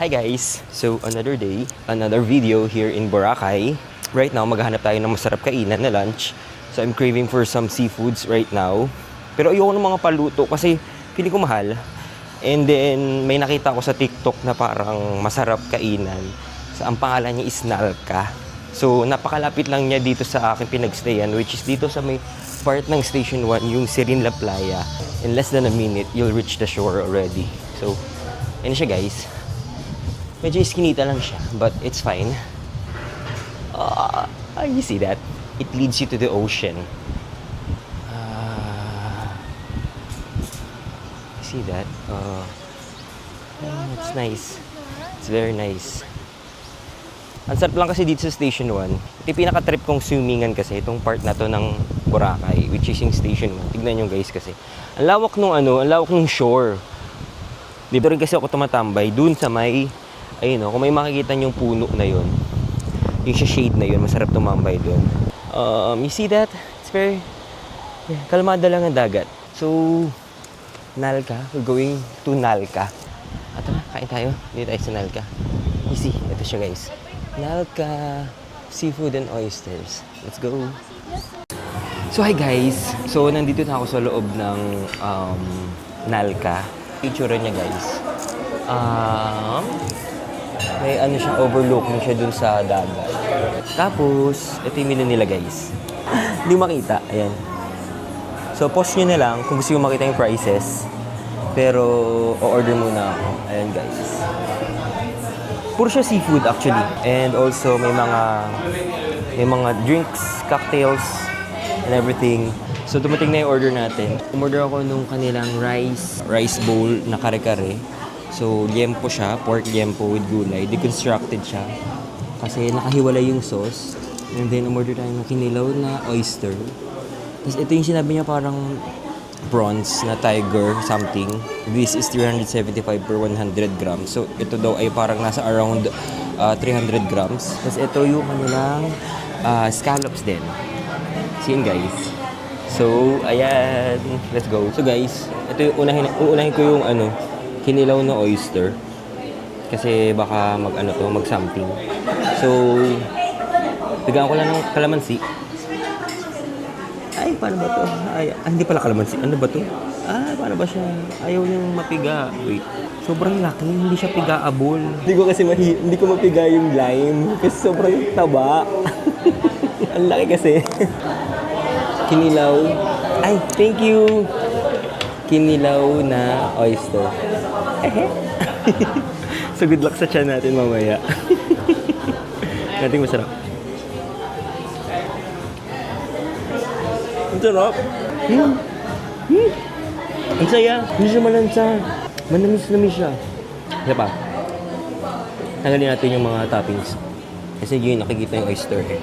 Hi guys! So another day, another video here in Boracay. Right now, maghahanap tayo ng masarap kainan na lunch. So I'm craving for some seafoods right now. Pero ayoko ng mga paluto kasi feeling ko mahal. And then may nakita ko sa TikTok na parang masarap kainan. So ang pangalan niya is Nalka. So napakalapit lang niya dito sa aking pinagstayan, which is dito sa may part ng Station 1, yung Sirin La Playa. In less than a minute, you'll reach the shore already. So, yun siya guys. Medyo iskinita lang siya, but it's fine. You see that? It leads you to the ocean. You see that? It's nice. It's very nice. Ang sarap lang kasi dito sa Station 1. Ito yung pinaka-trip kong swimmingan kasi, itong part na to ng Boracay, which is yung Station 1. Tignan nyo guys kasi. Ang lawak nung ang lawak nung shore. Dito rin kasi ako tumatambay, dun sa may, ayun kung may makikita yung puno na yun, yung shade na yun, masarap tumambay dun. You see that? It's very, kalmada lang ang dagat. So, Nalka, we're going to Nalka. At tara, kain tayo. Dito tayo sa Nalka. You see, ito siya guys. Nalka, seafood and oysters. Let's go. So, hi guys. So, nandito na ako sa loob ng Nalka. Picture niya guys. May ano siya, overlooking siya dun sa dagat. Tapos, ito yung menu nila guys. Hindi makita. Ayan. So, pause nyo na lang kung gusto nyo makita yung prices. Pero, o-order muna ako. Ayan guys. Puro siya seafood actually. And also, may mga drinks, cocktails, and everything. So, dumating na yung order natin. Umorder ako nung kanilang rice bowl na kare-kare. So, liempo siya, pork liempo with gulay. Deconstructed siya. Kasi nakahiwalay yung sauce. And then, umorder tayo ng kinilaw na oyster. Tapos, ito yung sinabi niya parang prawns na tiger something. This is 375 per 100 grams. So, ito daw ay parang nasa around 300 grams. Tapos, ito yung kanilang scallops din. See yun, guys. So, ayan. Let's go. So, guys, ito yung uunahin ko yung kinilaw na oyster. Kasi baka mag-something. So, bigyan ko lang ng kalamansi. Ay, paano ba to? Ay, hindi pala kalamansi. Ano ba to? Paano ba siya? Ayaw niyang mapiga. Wait. Sobrang laki. Hindi siya pigaable. Hindi ko mapiga yung lime. Kasi sobrang taba. Ang laki kasi. Kinilaw. Ay, thank you. Kinilaw na oyster. So, good luck sa tiyan natin mamaya. Nating masarap. Ang sarap. Ang saya. Hindi siya malansa. Manamis-namis siya. Isa pa. Tanggalin natin yung mga toppings. Kasi yun, nakikita yung oyster eh.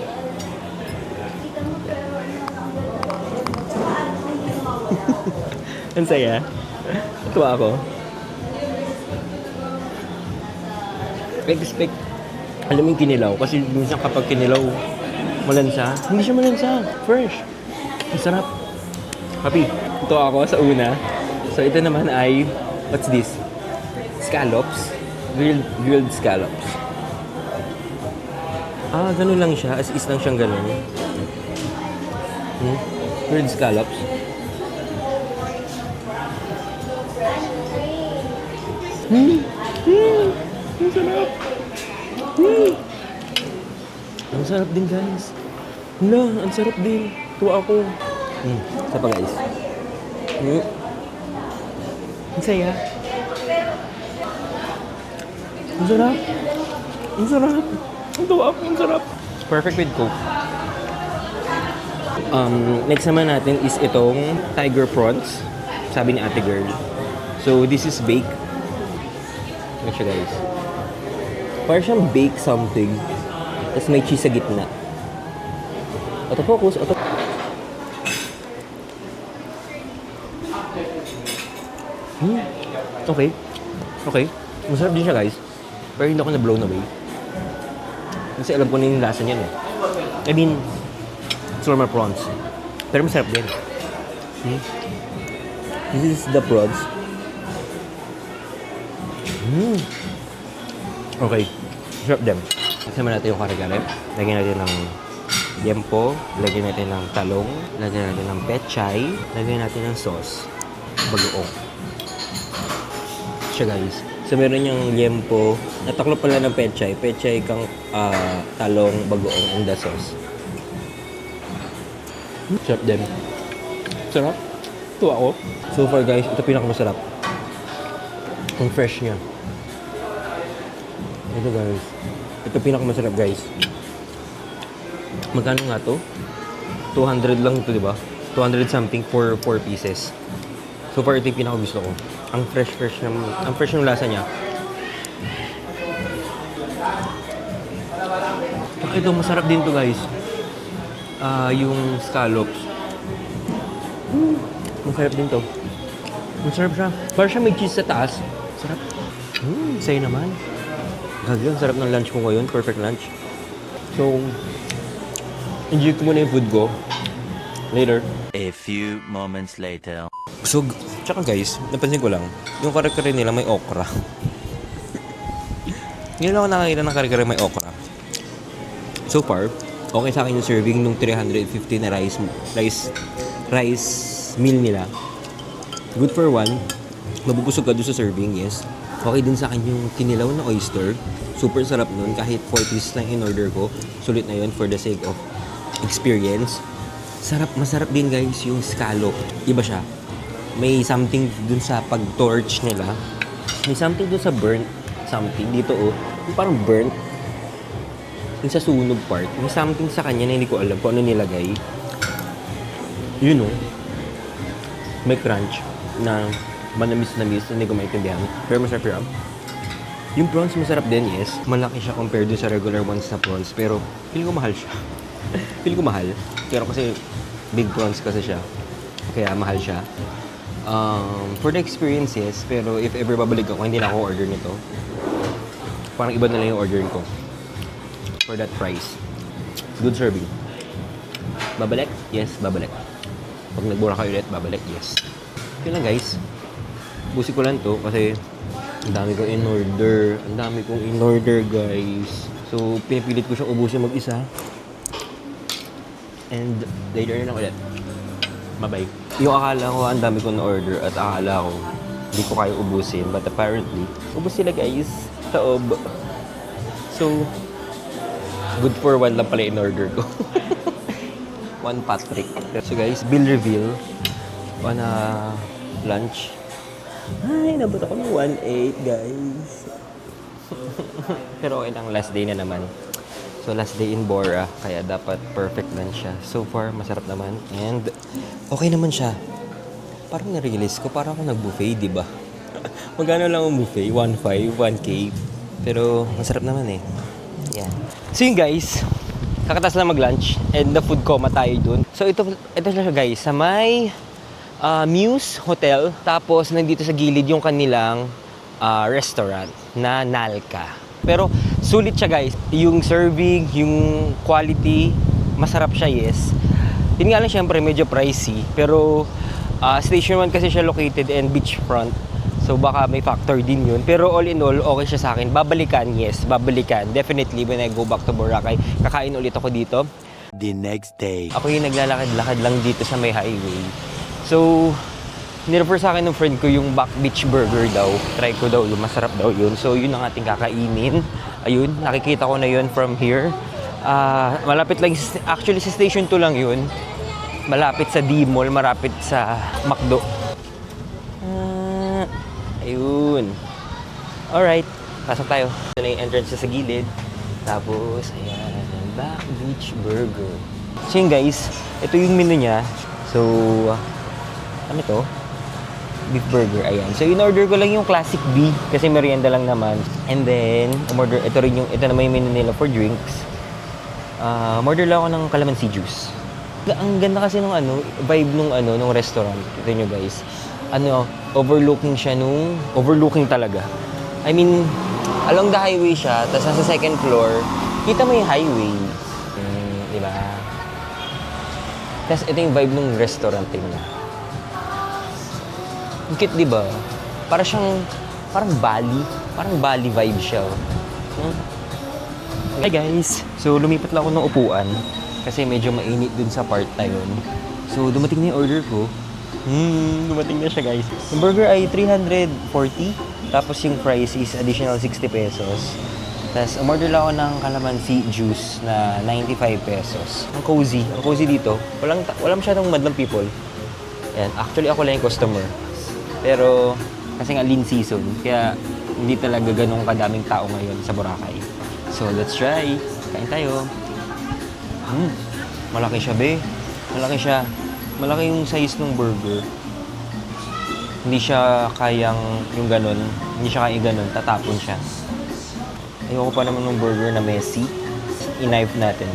Ang saya. Tuwa ako. Expect. Alam mo yung kinilaw. Kasi minsan kapag kinilaw, malansa. Hindi siya malansa. Fresh. Ang sarap. Happy. Ito ako sa una. So ito naman ay, what's this? Scallops. Grilled scallops. Ganun lang siya. As is lang siyang ganun. Grilled scallops. Ang sarap. Ang sarap din guys. Ang sarap din. Tuwa ako. Isa pa guys. Ang saya. Ang sarap. Ang sarap. Ang tuwa ako. Ang sarap. Perfect with Coke. Next naman natin is itong tiger prawns. Sabi ni ate girl. So this is baked. Ano siya guys? Parang siyang bake something. Tapos may cheese sa gitna. Autofocus. Okay. Masarap din siya guys. Pero hindi ako na-blown away. Kasi alam ko na yung lasa niyan eh. I mean, it's normal prawns. Pero masarap din. This is the prawns. Okay. Sarap din. Kasama natin yung kare-kare. Lagyan natin ng liempo, lagyan natin ng talong, lagyan natin ng pechay, lagyan natin ng sauce. Bagoong. Siya guys. So meron yung liempo, nataklo pala ng pechay. Pechay kang talong, bagoong, and the sauce. Sarap din. Sarap. Tuwa ako. So far guys, ito pinakamasarap. Ang fresh niya. Ito guys. Ito pinakamasarap guys. Magkano nga to? 200 lang to, di ba? 200 something for 4 pieces. So far, ito yung pinakagusto ko. Ang fresh ng lasa niya. Ito, masarap din to guys. Yung scallops. Masarap din to. Masarap siya. Parang siya may cheese sa taas. Sarap. Sa'yo naman. Gagawin, sarap ng lunch ko ngayon. Perfect lunch. So, enjoy ko muna yung food ko. Later. A few moments later. So, tsaka guys, napansin ko lang, yung kare-kare nila may okra. Ngayon lang ako nakakita ng kare-kare may okra. So far, okay sa akin yung serving nung 350 na rice meal nila. Good for one. Mabubusog ka doon sa serving, yes. Okay din sa akin yung kinilaw na oyster. Super sarap nun. Kahit 4 pieces lang in order ko. Sulit na yun for the sake of experience. Masarap din guys yung scallop. Iba siya. May something dun sa pag-torch nila. May something dun sa burnt something. Dito yung parang burnt. Yung sa sunog part. May something sa kanya na hindi ko alam kung ano nilagay. Yun may crunch na manamis-namis. Hindi ko maintindihan. Pero masarap yun. Yung prawns masarap din, yes. Malaki siya compared dun sa regular ones na prawns. Pero feeling ko mahal siya. Feeling ko mahal. Pero kasi big prawns kasi siya. Kaya mahal siya. For the experience, yes. Pero if ever babalik ako, hindi na ako order nito. Parang iba na lang yung ordering ko. For that price. Good serving. Babalik? Yes, babalik. Pag nagbura kayo ulit, babalik? Yes. Yun lang guys. Busi ko lang to kasi ang dami kong in-order. Ang dami kong in-order guys. So, pinipilit ko siyang ubusin mag-isa. And later na lang ulit. Bye-bye. Yung akala ko, ang dami ko na-order at akala ko, hindi ko kaya ubusin. But apparently, ubus sila guys. Taob. So, good for one lang pala in-order ko. One Patrick. So guys, bill reveal on lunch. Ay, nabot ako ng 1.8 guys. Pero okay lang, last day na naman. So last day in Bora, kaya dapat perfect lang siya. So far, masarap naman. And okay naman siya. Parang na-realize ko, parang ako nag-buffet, di ba? Magkano lang ang buffet? 1.5, 1K. Pero masarap naman eh. Yan. So yun guys, kakatas lang mag-lunch. And the food coma tayo dun. So ito siya guys, sa may Muse Hotel. Tapos nandito sa gilid yung kanilang restaurant na Nalka. Pero sulit siya guys. Yung serving, yung quality, masarap siya, yes. Yun nga lang syempre medyo pricey. Pero Station 1 kasi siya located and beachfront. So baka may factor din yun. Pero all in all, okay siya sa akin. Babalikan, yes. Babalikan. Definitely when I go back to Boracay, kakain ulit ako dito. The next day. Ako yung naglalakad-lakad lang dito sa may highway. So, nirefer sa akin ng friend ko yung Back Beach Burger daw. Try ko daw, yung masarap daw yun. So, yun ang ating kakainin. Ayun, nakikita ko na yun from here. Malapit lang, actually sa Station 2 lang yun. Malapit sa D-Mall, malapit sa McDo. Ayun. Alright, pasok tayo. Ito na yung entrance sa gilid. Tapos, ayan, Back Beach Burger. So yun guys, ito yung menu niya. So, ano to? Beef burger, ayan. So, in-order ko lang yung classic B kasi merienda lang naman. And then, ito naman yung menu nila for drinks. Order lang ako ng calamansi juice. Ang ganda kasi nung vibe nung restaurant. Ito nyo guys. Overlooking talaga. I mean, along the highway siya, tapos nasa second floor, kita mo yung highway. Di ba? Tapos ito yung vibe nung restaurant niya. Ang cute, di ba? Parang Bali. Parang Bali vibe siya. Hi guys! So lumipat lang ako ng upuan kasi medyo mainit dun sa part na yun. So dumating na yung order ko. Dumating na siya guys. Yung burger ay 340, tapos yung fries is additional 60 pesos. Tapos umorder lang ako ng calamansi juice na 95 pesos. Ang cozy dito. Walang masyadong madlang people. Ayan, actually ako lang yung customer. Pero kasi nga lean season, kaya hindi talaga ganun kadaming tao ngayon sa Boracay. So let's try. Kain tayo. Malaki siya, be. Malaki siya. Malaki yung size ng burger. Hindi siya kayang yung ganun. Hindi siya kayang ganun. Tatapon siya. Ayoko pa naman ng burger na messy. I-knife natin.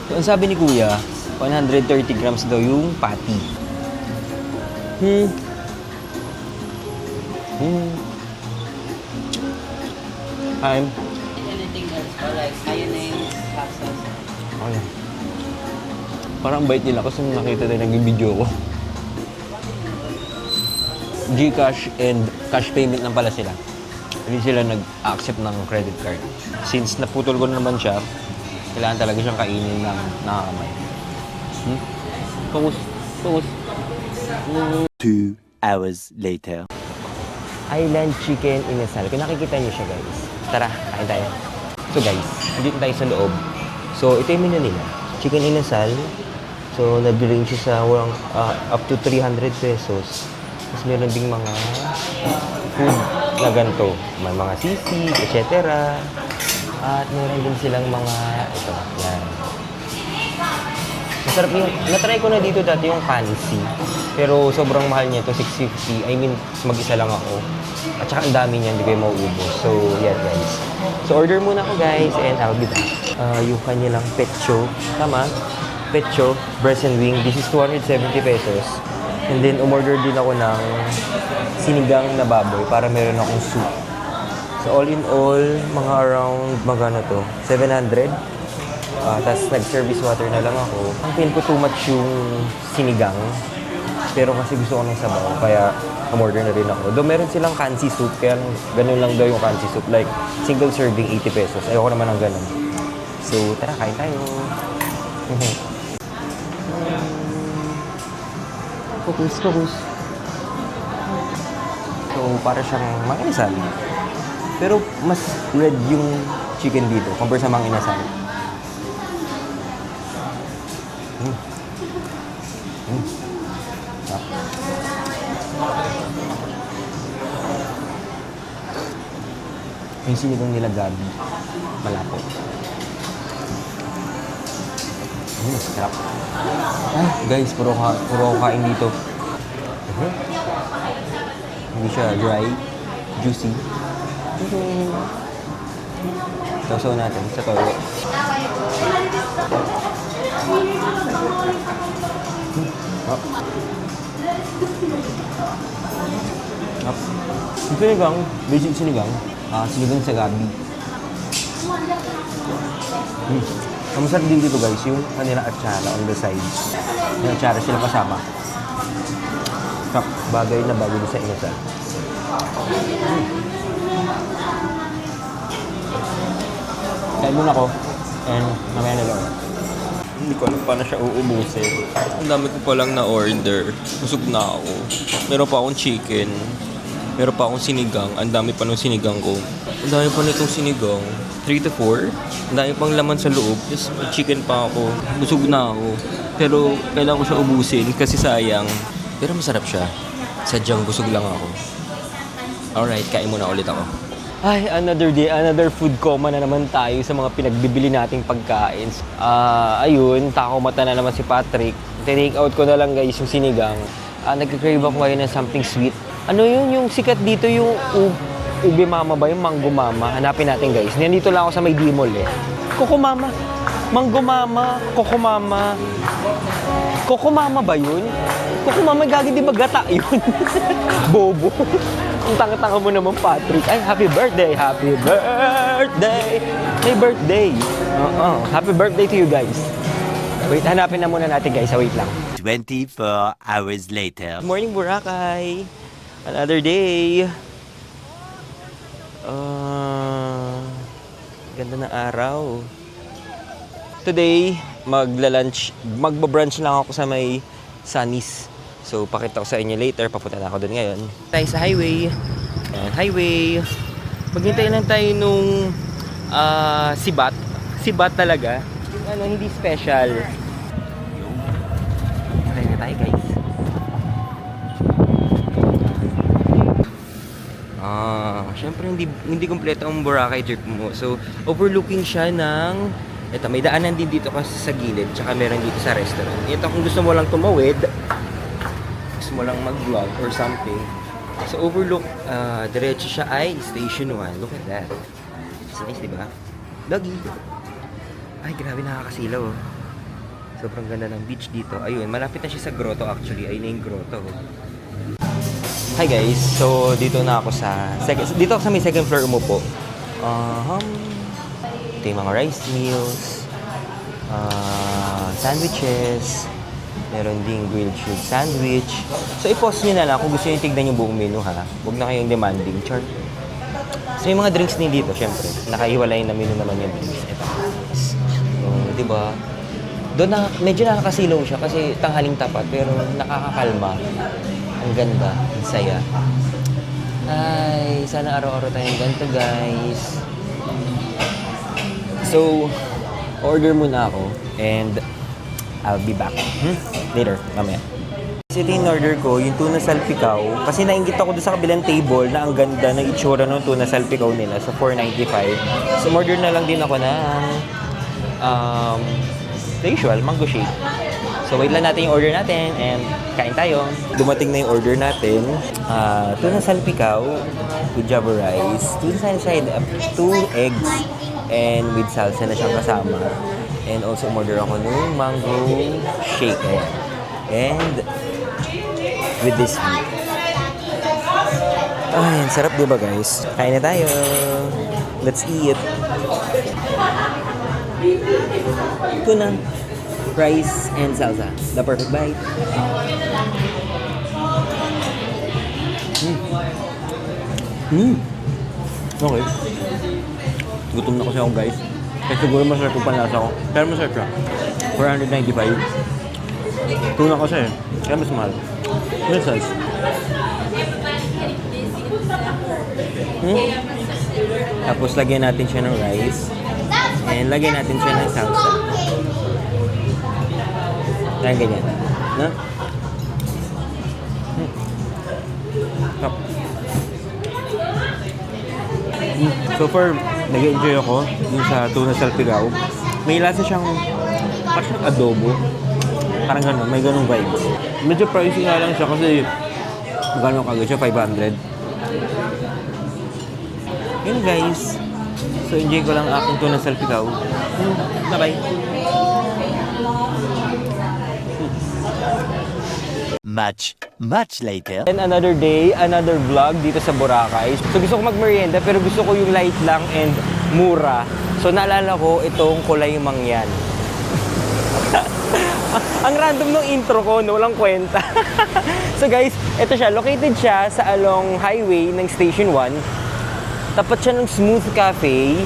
So, ang sabi ni Kuya, 130 grams daw yung patty. Anything else or like mayonnaise, hot sauce? Okay. Parang bait nila kasi nung nakita na naging video ko. GCash and cash payment lang pala sila. Hindi sila nag-accept ng credit card. Since naputol ko na naman siya, kailangan talaga siyang kainin ng nakakamay. Focus. 2 hours later. Island chicken inasal. Kung nakikita niyo siya guys. Tara, kain tayo. So guys, dito tayo sa loob. So ito yung menu nila. Chicken inasal. So nag-range siya sa up to 300 pesos. Tapos meron ding mga food na ganito. May mga sisig, etc. At meron din silang mga ito, yan. Masarap yung, natry ko na dito dati yung fancy. Pero sobrang mahal niya ito, 650. I mean, mag-isa lang ako. At saka ang dami niya, hindi ko yung mauubos. So, yan guys. So, order muna ako guys and I'll be back. Yung kanilang pecho. Tama? Pecho, breast and wing. This is 270 pesos. And then, umorder din ako ng sinigang na baboy para meron akong soup. So, all in all, mga around, magano to, 700. Tapos, nag-service water na lang ako. Ang feel ko too much yung sinigang. Pero kasi gusto ko ng sabaw, kaya umorder na rin ako. Though meron silang kansi soup, kaya ganun lang daw yung kansi soup. Like, single serving, 80 pesos. Ayoko naman ng ganun. So, tara, kain tayo. Focus. So, para siyang mga inasal. Pero, mas red yung chicken dito compare sa mga inasal. Yung sinigang nila gabi, malapot. Sarap. Ay, guys, puro kain dito. Hindi siya dry, juicy. Sausaw natin sa toyo. Yung sinigang, basic sinigang. Sinigang sa gabi. Ang masarap din dito guys, yung kanila atsara on the side. Yung atsara sila kasama. Bagay na bagay sa inasal. Kain muna ako. And mamaya na lang. Hindi ko alam paano siya uubusin. Ang dami ko palang na-order. Busog na ako. Meron pa akong chicken. Meron pa akong sinigang. Ang dami pa ng sinigang ko. Ang dami pa nitong sinigang. 3 to 4. Ang dami pang laman sa loob. Just chicken pa ako. Busog na ako. Pero kailangan ko siya ubusin kasi sayang. Pero masarap siya. Sadyang busog lang ako. Alright, kain muna ulit ako. Ay, another day, another food coma na naman tayo sa mga pinagbibili nating pagkain. Ayun, takaw mata na naman si Patrick. Tinake out ko na lang guys yung sinigang. Nag-crave ako ngayon ng something sweet. Ano yun, yung sikat dito, yung ube mama ba, yung mango mama? Hanapin natin guys. Nandito lang ako sa may D-Mall eh. Coco mama. Mango mama. Coco mama. Coco mama ba yun? Coco mama, gagi di ba gata yun? Bobo. Ang tanga-tanga mo naman, Patrick. Ay, happy birthday! Happy birthday! May birthday! Happy birthday to you guys. Wait, hanapin na muna natin guys. Wait lang. 24 hours later. Good morning, Boracay! Another day. Ganda ng araw. Today, magba-brunch lang ako sa may Sunny's. So, pakita ko sa inyo later. Papunta na ako doon ngayon. Tayo sa highway. Ayan, highway. Maghintay lang tayo nung sibat. Sibat talaga. Ano, hindi special. Okay na tayo, guys. Syempre hindi kumpleto ang Boracay trip mo. So, overlooking siya ng may daanan din dito kasi sa gilid, tsaka meron dito sa restaurant. Ito kung gusto mo lang tumawid, gusto mo lang mag-vlog or something. So, overlook, diretso siya ay Station 1. Look at that. It's nice, diba? Doggy. Ay, grabe, nakakasilaw. Sobrang ganda ng beach dito. Ayun, malapit na siya sa grotto actually. Ayun na yung grotto. Hi guys, so dito na ako dito ako sa may second floor umupo. Ito yung mga rice meals, sandwiches, meron ding grilled shrimp sandwich. So i-pause nyo na lang kung gusto nyo tignan yung buong menu ha. Huwag na kayong demanding, chart. So yung mga drinks din dito, syempre, nakaiwalay na menu naman yung drinks. Ito. So, diba? Doon medyo nakakasilaw siya kasi tanghaling tapat pero nakakakalma. Ang ganda, ang saya. Ay, sana araw-araw tayong ganito, guys. So, order muna ako and I'll be back. Later, mamaya. Kasi ito yung order ko, yung tuna salpikaw. Kasi nainggit ako doon sa kabilang table na ang ganda ng itsura ng tuna salpikaw nila sa $4.95. So, order na lang din ako ng the usual, mango shake. So, wait lang natin yung order natin and kain tayo. Dumating na yung order natin. Tuna salpikaw with java rice. Tuna side up, 2 eggs and with salsa na siyang kasama. And also, order ako ng mango shake. And with this meat. Ay, ang sarap diba guys? Kain na tayo. Let's eat. Tuna, rice, and salsa. The perfect bite. Okay. Gutom na kasi ako guys. Kaya siguro masarap yung panlasa ko. Pero masarap siya. $495. Tuna kasi eh. Kaya mas mahal. Ano size? Tapos lagyan natin siya ng rice. And lagyan natin siya ng salsa. Kaya ganyan. No? Stop. So far, nag-enjoy ako dun sa tuna salpikaw. May lasa siyang parang adobo. Parang gano'n, may gano'ng vibes. Medyo pricey nga lang siya kasi gano'n kagad siya, 500. Yun guys. So enjoy ko lang aking tuna salpikaw. Bye-bye. Much later. And another day, another vlog dito sa Boracay. So gusto ko magmerienda pero gusto ko yung light lang and mura. So naalala ko itong kulay mangyan. Ang random ng intro ko, no? Walang kwenta. So guys, ito siya. Located siya sa along highway ng Station 1. Tapat siya ng Smooth Cafe.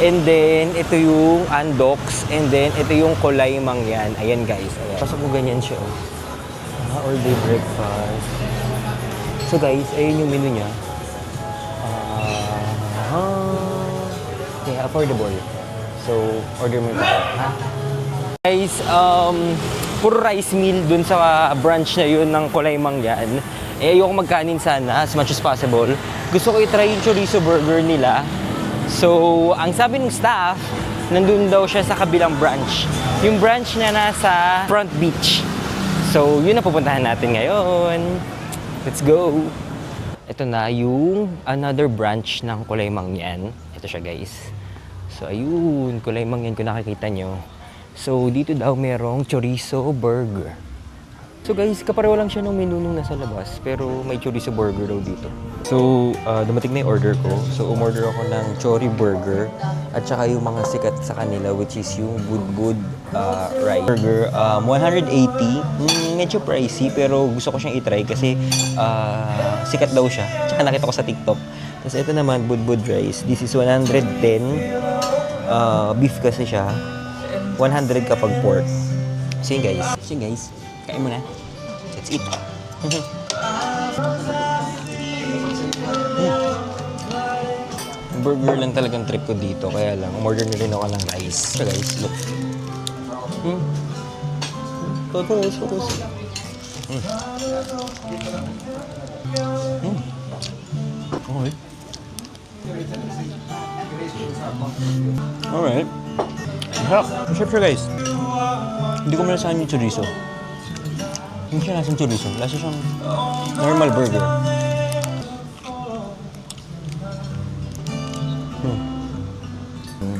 And then, ito yung Andox. And then, ito yung kulay mangyan. Ayan guys. Ayan. Pasok ko ganyan siya. All day breakfast. So guys, ayun yung menu niya. Yeah, affordable. So, order mo tayo. Ha? Guys, puro rice meal dun sa brunch na yun ng kulay mangyan. Ayoko magkanin sana as much as possible. Gusto ko i-try yung chorizo burger nila. So, ang sabi ng staff, nandun daw siya sa kabilang branch. Yung branch na nasa Front Beach. So, yun na pupuntahan natin ngayon. Let's go! Ito na yung another branch ng Kulay Mangyan. Ito siya guys. So, ayun. Kulay Mangyan kung nakikita nyo. So, dito daw merong chorizo burger. So guys, kapareho lang siya ng menu nung nasa labas. Pero may chorizo burger daw dito. So, dumating na yung order ko. So, umorder ako ng chori burger. At saka yung mga sikat sa kanila, which is yung budbud rice burger. 180. Medyo pricey, pero gusto ko siyang itry kasi sikat daw siya. Tsaka nakita ko sa TikTok. Tapos ito naman, budbud rice. This is 110. beef kasi siya. 100 kapag pork. So yun guys. Kain mo na. Let's eat. Burger lang talagang trip ko dito. Kaya lang, umorder na rin ako ng rice. So guys, look. Focus. Alright. Masarap siya guys. Hindi ko malasahan yung chorizo. Hindi siya lasang chorizo. Lasa siyang normal burger.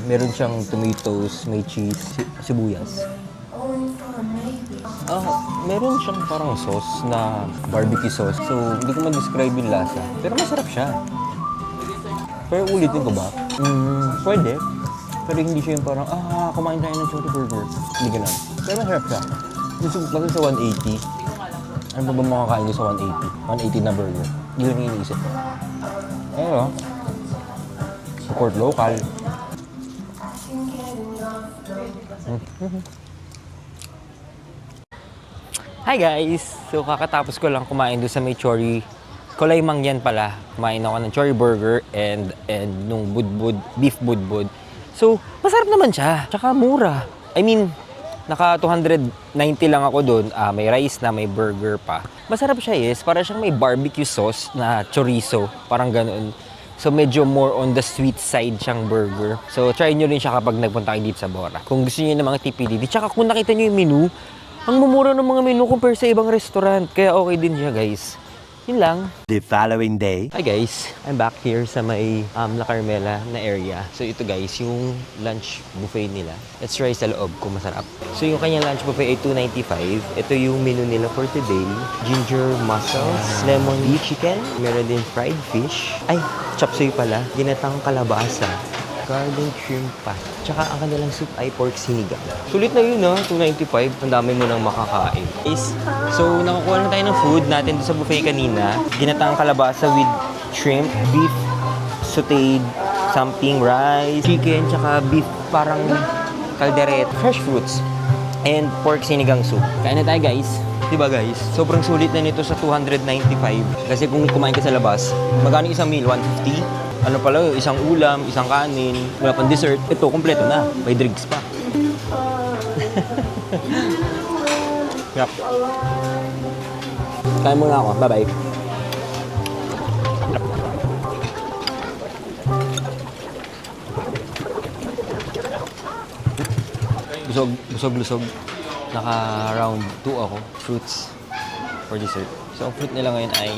Meron siyang tomatoes, may cheese, sibuyas. Meron siyang parang sauce na barbecue sauce. So, hindi ko ma-describe yung lasa. Pero masarap siya. Pero ulitin ko ba? Pwede. Pero hindi siya yung parang, kumain tayo ng chori burger. Hindi ganun. Pero masarap siya. Kasi sa 180, ano ba makakain ko sa 180? 180 na burger. Hindi ko nang iniisip. Pero, support local. Hi guys! So kakatapos ko lang kumain doon sa may chori. Kulay Mangyan pala. Kumain ako ng chori burger and nung beef budbud. So, masarap naman siya. Tsaka mura. I mean, naka 290 lang ako doon. May rice na, may burger pa. Masarap siya para siyang may barbecue sauce na chorizo. Parang ganoon. So, medyo more on the sweet side siyang burger. So, try nyo rin siya kapag nagpunta kayo dito sa Bora. Kung gusto nyo ng mga tipid dito. Tsaka kung nakita nyo yung menu, ang mumura ng mga menu compare sa ibang restaurant. Kaya okay din siya, guys. Yun lang. The following day. Hi guys, I'm back here sa may La Carmela na area. So ito guys, yung lunch buffet nila. Let's try sa loob kung masarap. So yung kanyang lunch buffet ay $295. Ito yung menu nila for today. Ginger mussels, lemon beef chicken, meron din fried fish. Ay, chop suey pala. Ginatang kalabasa. Garlic shrimp pa. Tsaka ang kanilang soup ay pork sinigang. Sulit na yun $295. Ang dami mo nang makakain. So, nakakuha na tayo ng food natin doon sa buffet kanina. Ginataang kalabasa with shrimp, beef, sauteed, something, rice, chicken, tsaka beef parang calderette, fresh fruits, and pork sinigang soup. Kain na tayo guys. Diba guys? Sobrang sulit na nito sa $295. Kasi kung kumain ka sa labas, magkano isang meal? $150? Ano pala, isang ulam, isang kanin, wala pang dessert. Ito, kompleto na. May drinks pa. Yep. Kain muna ako. Bye-bye. Busog-lusog. Naka round 2 ako. Fruits for dessert. So, ang fruit nila ngayon ay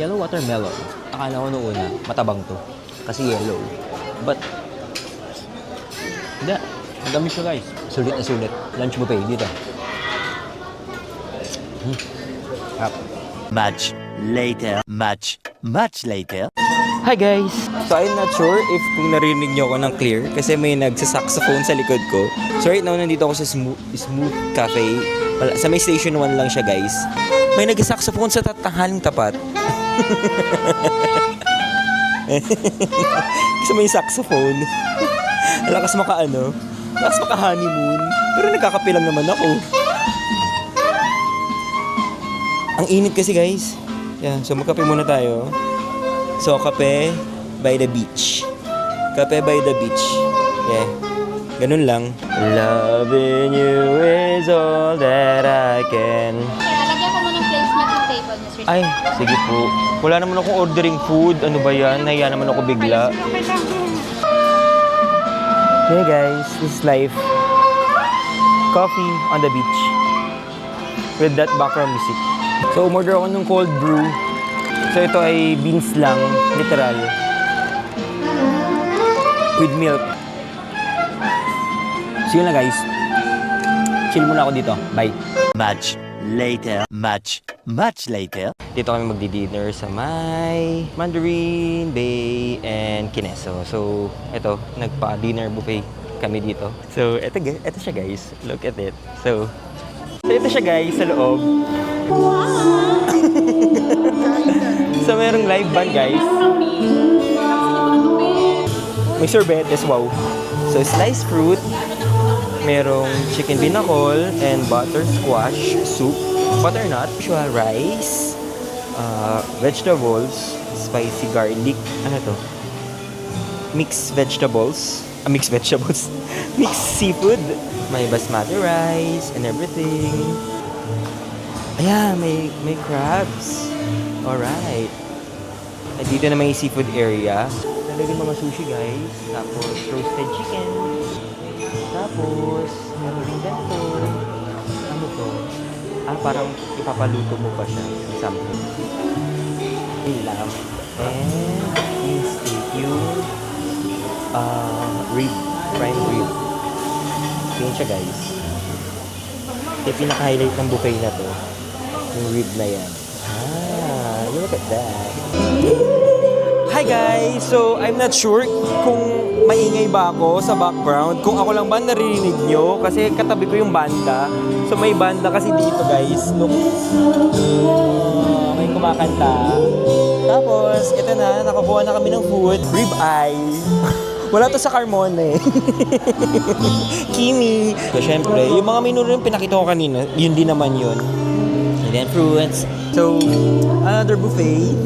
yellow watermelon. Akala ko noong una, matabang to. Kasi yellow. But, hindi. Ang dami siya guys. Sulit na sulit. Lunch buffet dito. Much later. Hi guys! So I'm not sure if kung narinig nyo ako ng clear kasi may nagsasaxophone sa likod ko. So right now, nandito ako sa Smooth Cafe. Sa may station 1 lang siya guys. May nagsasaxophone sa tanghaling tapat. Kasi may saxophone. Lakas maka-honeymoon. Pero nagkakape lang naman ako. Ang init kasi guys. Yan, so magkape muna tayo. So, kape by the beach. Kape by the beach. Yeah. Ganun lang. Loving you is all that I can. Lagyan ko mo ng placement ng table niya, sir. Ay, sige po. Wala naman akong ordering food. Ano ba yan? Nahiya naman ako bigla. Hey guys, this is life. Coffee on the beach. With that background music. So, umorder ako ng cold brew. So, ito ay beans lang. Literal. With milk. So, yun na guys. Chill muna ako dito. Bye. Much later. Dito kami magdi-dinner sa may Mandarin Bay and Kineso. So, ito, nagpa-dinner buffet kami dito. So, ito siya guys. Look at it. So ito siya guys sa loob. So, merong live band guys. May sorbetes, wow. So, sliced fruit, merong chicken binakol and butter squash soup, butternut, usual rice, vegetables, spicy garlic, ano to? Mixed vegetables, mixed vegetables, mixed seafood, may basmati rice and everything. Ayan, may crabs. Alright. At dito na may seafood area. Nalagyan mga sushi guys. Tapos roasted chicken. Tapos, meron rin ganito. Ano to? Parang ipapaluto mo pa siya. Something. Yung lamb. And yung steak. Yung rib. Prime rib. Yun siya guys. Yung pinaka-highlight ng buffet na to. Yung rib na yan. Look at that. Hi guys! So, I'm not sure kung maingay ba ako sa background. Kung ako lang ba naririnig nyo. Kasi katabi ko yung banda. So, may banda kasi dito guys. Look. May kumakanta. Tapos, ito na. Nakakuha na kami ng food. Rib eye. Wala to sa Carmona eh. Kimi. So, syempre, yung mga menu rin pinakita ko kanina, yun din naman yun. And then fruits. So, another buffet.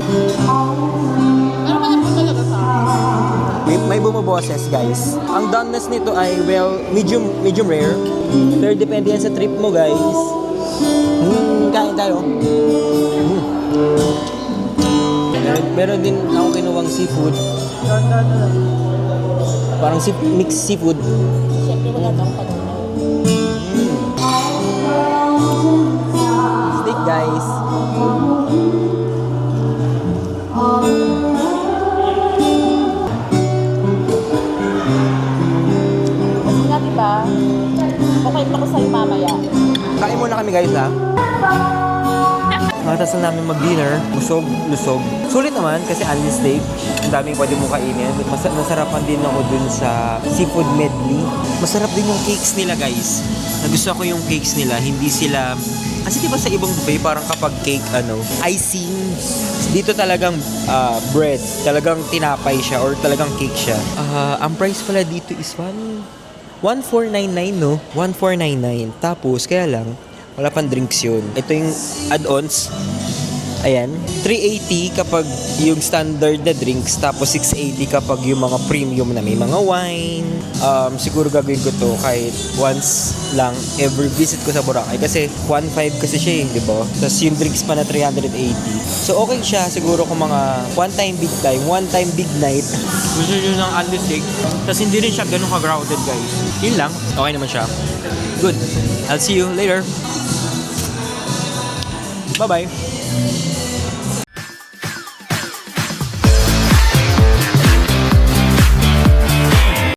Ano ka na po talaga sa May bumaboses, guys. Ang doneness nito ay, well, medium rare. Pero depende yan sa trip mo, guys. Kain tayo. Meron din ako kinuwang seafood. Parang mixed seafood. Siyempre wala kang panunod. Steak, guys. Kasi nga diba, okay pa ko sa'yo mamaya. Kain muna kami, guys, ha? Matas na namin mag-dinner. Busog, lusog. Sulit naman kasi only steak. Ang daming pwede mong kainin. Nasarapan din ako dun sa seafood medley. Masarap din yung cakes nila, guys. Nagustuhan ko yung cakes nila. Hindi sila... Kasi diba sa ibang buffet, parang kapag cake, icing. Dito talagang bread. Talagang tinapay siya or talagang cake siya. Ang price pala dito is 1,499, no? 1,499. Tapos, kaya lang, wala pang drinks yun. Ito yung add-ons. Ayan. 380 kapag yung standard na drinks. Tapos 680 kapag yung mga premium na may mga wine. Siguro gagawin ko to kahit once lang every visit ko sa Boracay. Kasi 1.5 kasi siya eh, di ba? Tapos yung drinks pa na 380. So okay siya siguro kung mga one time, big night. Gusto nyo ng unlistic. Tapos hindi rin siya ganun ka-crowded, guys. Yun lang. Okay naman siya. Good. I'll see you later. Bye-bye.